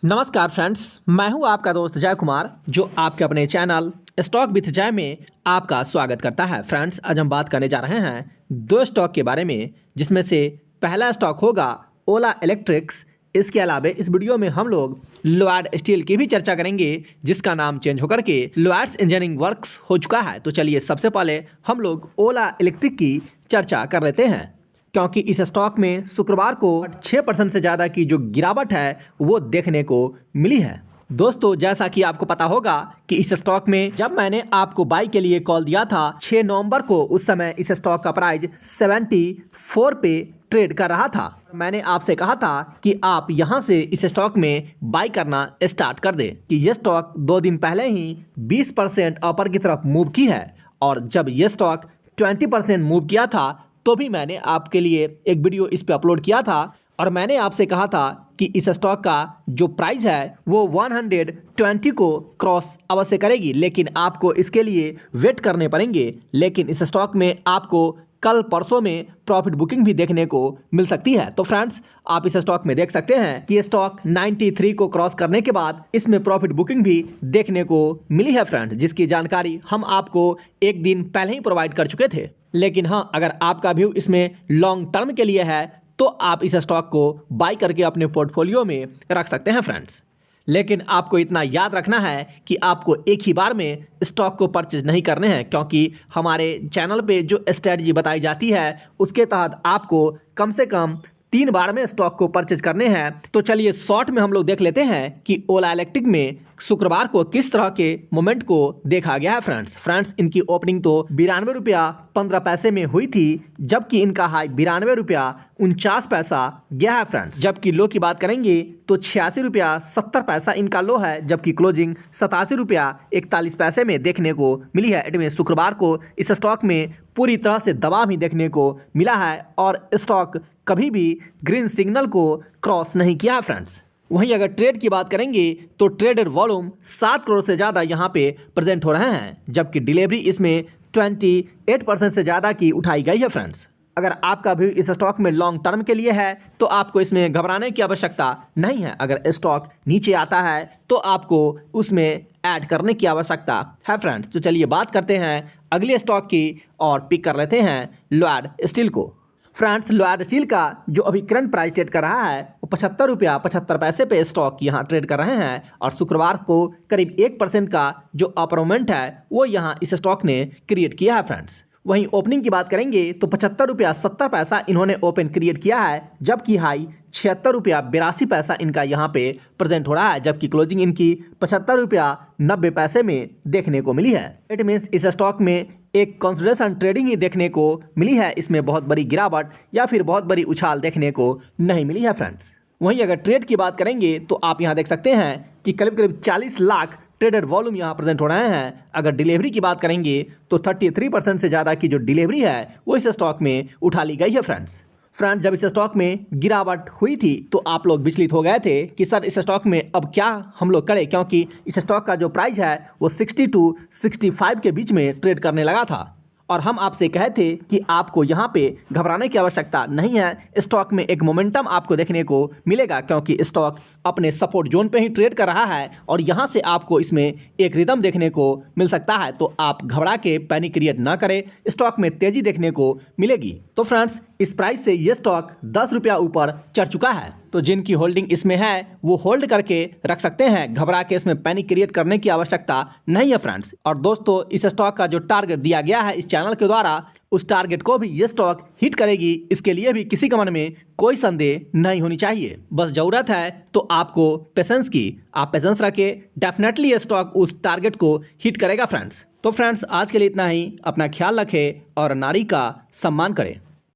नमस्कार फ्रेंड्स, मैं हूं आपका दोस्त जय कुमार जो आपके अपने चैनल स्टॉक विथ जय में आपका स्वागत करता है। फ्रेंड्स, आज हम बात करने जा रहे हैं दो स्टॉक के बारे में, जिसमें से पहला स्टॉक होगा ओला इलेक्ट्रिक्स। इसके अलावा इस वीडियो में हम लोग लॉयड स्टील की भी चर्चा करेंगे, जिसका नाम चेंज होकर के लॉयड्स इंजीनियरिंग वर्क्स हो चुका है। तो चलिए सबसे पहले हम लोग ओला इलेक्ट्रिक की चर्चा कर लेते हैं, क्योंकि इस स्टॉक में शुक्रवार को 6% से ज़्यादा की जो गिरावट है वो देखने को मिली है। दोस्तों, जैसा कि आपको पता होगा कि इस स्टॉक में जब मैंने आपको बाई के लिए कॉल दिया था 6 नवंबर को, उस समय इस स्टॉक का प्राइस 74 पे ट्रेड कर रहा था। मैंने आपसे कहा था कि आप यहां से इस स्टॉक में बाई करना स्टार्ट कर दे कि यह स्टॉक 2 दिन पहले ही 20% अपर की तरफ मूव की है, और जब यह स्टॉक 20% मूव किया था तो भी मैंने आपके लिए एक वीडियो इस पे अपलोड किया था, और मैंने आपसे कहा था कि इस स्टॉक का जो प्राइस है वो 120 को क्रॉस अवश्य करेगी, लेकिन आपको इसके लिए वेट करने पड़ेंगे। लेकिन इस स्टॉक में आपको कल परसों में प्रॉफिट बुकिंग भी देखने को मिल सकती है। तो फ्रेंड्स, आप इस स्टॉक में देख सकते हैं कि स्टॉक 93 को क्रॉस करने के बाद इसमें प्रॉफिट बुकिंग भी देखने को मिली है फ्रेंड्स, जिसकी जानकारी हम आपको एक दिन पहले ही प्रोवाइड कर चुके थे। लेकिन हाँ, अगर आपका व्यू इसमें लॉन्ग टर्म के लिए है तो आप इस स्टॉक को बाई करके अपने पोर्टफोलियो में रख सकते हैं फ्रेंड्स। लेकिन आपको इतना याद रखना है कि आपको एक ही बार में स्टॉक को परचेज नहीं करने हैं, क्योंकि हमारे चैनल पे जो स्ट्रेटजी बताई जाती है उसके तहत आपको कम से कम 3 बार में स्टॉक को परचेज करने हैं। तो चलिए शॉर्ट में हम लोग देख लेते हैं कि ओला इलेक्ट्रिक में शुक्रवार को किस तरह के मोमेंट को देखा गया है फ्रेंड्स, इनकी ओपनिंग तो 92 रुपया 15 पैसे में हुई थी, जबकि इनका हाई 92 रुपया 49 पैसा गया है फ्रेंड्स। जबकि लो की बात करेंगे तो 86 रुपया 70 पैसा इनका लो है, जबकि क्लोजिंग 87 रुपया 41 पैसे में देखने को मिली है। इनमें शुक्रवार को इस स्टॉक में पूरी तरह से दबाव ही देखने को मिला है, और स्टॉक कभी भी ग्रीन सिग्नल को क्रॉस नहीं किया है फ्रेंड्स। वहीं अगर ट्रेड की बात करेंगे तो ट्रेडेड वॉल्यूम 7 करोड़ से ज़्यादा यहाँ पे प्रेजेंट हो रहे हैं, जबकि डिलीवरी इसमें 28% से ज़्यादा की उठाई गई है फ्रेंड्स। अगर आपका भी इस स्टॉक में लॉन्ग टर्म के लिए है तो आपको इसमें घबराने की आवश्यकता नहीं है। अगर स्टॉक नीचे आता है तो आपको उसमें ऐड करने की आवश्यकता है फ्रेंड्स। तो चलिए बात करते हैं अगले स्टॉक की और पिक कर लेते हैं लॉयड स्टील को। फ्रेंड्स, लॉयड स्टील का जो अभी करंट प्राइस ट्रेड कर रहा है वो 75 रुपया 75 पैसे पे स्टॉक यहाँ ट्रेड कर रहे हैं, और शुक्रवार को करीब 1% का जो अपर मूवमेंट है वो यहाँ इस स्टॉक ने क्रिएट किया है फ्रेंड्स। वहीं ओपनिंग की बात करेंगे तो 75 रुपया 70 पैसा इन्होंने ओपन क्रिएट किया है, जबकि हाई 76 रुपया 82 पैसा इनका यहाँ पे प्रेजेंट हो रहा है, जबकि क्लोजिंग इनकी 75 रुपया 90 पैसे में देखने को मिली है। इट मीन्स इस स्टॉक में एक कंसोलिडेशन ट्रेडिंग ही देखने को मिली है, इसमें बहुत बड़ी गिरावट या फिर बहुत बड़ी उछाल देखने को नहीं मिली है फ्रेंड्स। वहीं अगर ट्रेड की बात करेंगे तो आप यहाँ देख सकते हैं कि करीब करीब 40 लाख ट्रेडेड वॉल्यूम यहाँ प्रेजेंट हो रहे हैं। अगर डिलीवरी की बात करेंगे तो 33% से ज़्यादा की जो डिलीवरी है वो इस स्टॉक में उठा ली गई है फ्रेंड्स, जब इस स्टॉक में गिरावट हुई थी तो आप लोग विचलित हो गए थे कि सर इस स्टॉक में अब क्या हम लोग करें, क्योंकि इस स्टॉक का जो प्राइस है वो 60 to 65 के बीच में ट्रेड करने लगा था, और हम आपसे कहे थे कि आपको यहाँ पे घबराने की आवश्यकता नहीं है। स्टॉक में एक मोमेंटम आपको देखने को मिलेगा, क्योंकि स्टॉक अपने सपोर्ट जोन पे ही ट्रेड कर रहा है, और यहाँ से आपको इसमें एक रिदम देखने को मिल सकता है। तो आप घबरा के पैनिक क्रिएट ना करें, स्टॉक में तेजी देखने को मिलेगी। तो फ्रेंड्स, इस प्राइस से ये स्टॉक 10 रुपया ऊपर चढ़ चुका है, तो जिनकी होल्डिंग इसमें है वो होल्ड करके रख सकते हैं। घबरा के इसमें पैनिक क्रिएट करने की आवश्यकता नहीं है फ्रेंड्स। और दोस्तों, इस स्टॉक का जो टारगेट दिया गया है इस चैनल के द्वारा, उस टारगेट को भी ये स्टॉक हिट करेगी, इसके लिए भी किसी के मन में कोई संदेह नहीं होनी चाहिए। बस जरूरत है तो आपको पेशेंस की, आप पेशेंस रखें, डेफिनेटली ये स्टॉक उस टारगेट को हिट करेगा फ्रेंड्स। तो फ्रेंड्स, आज के लिए इतना ही। अपना ख्याल रखें और नारी का सम्मान करें।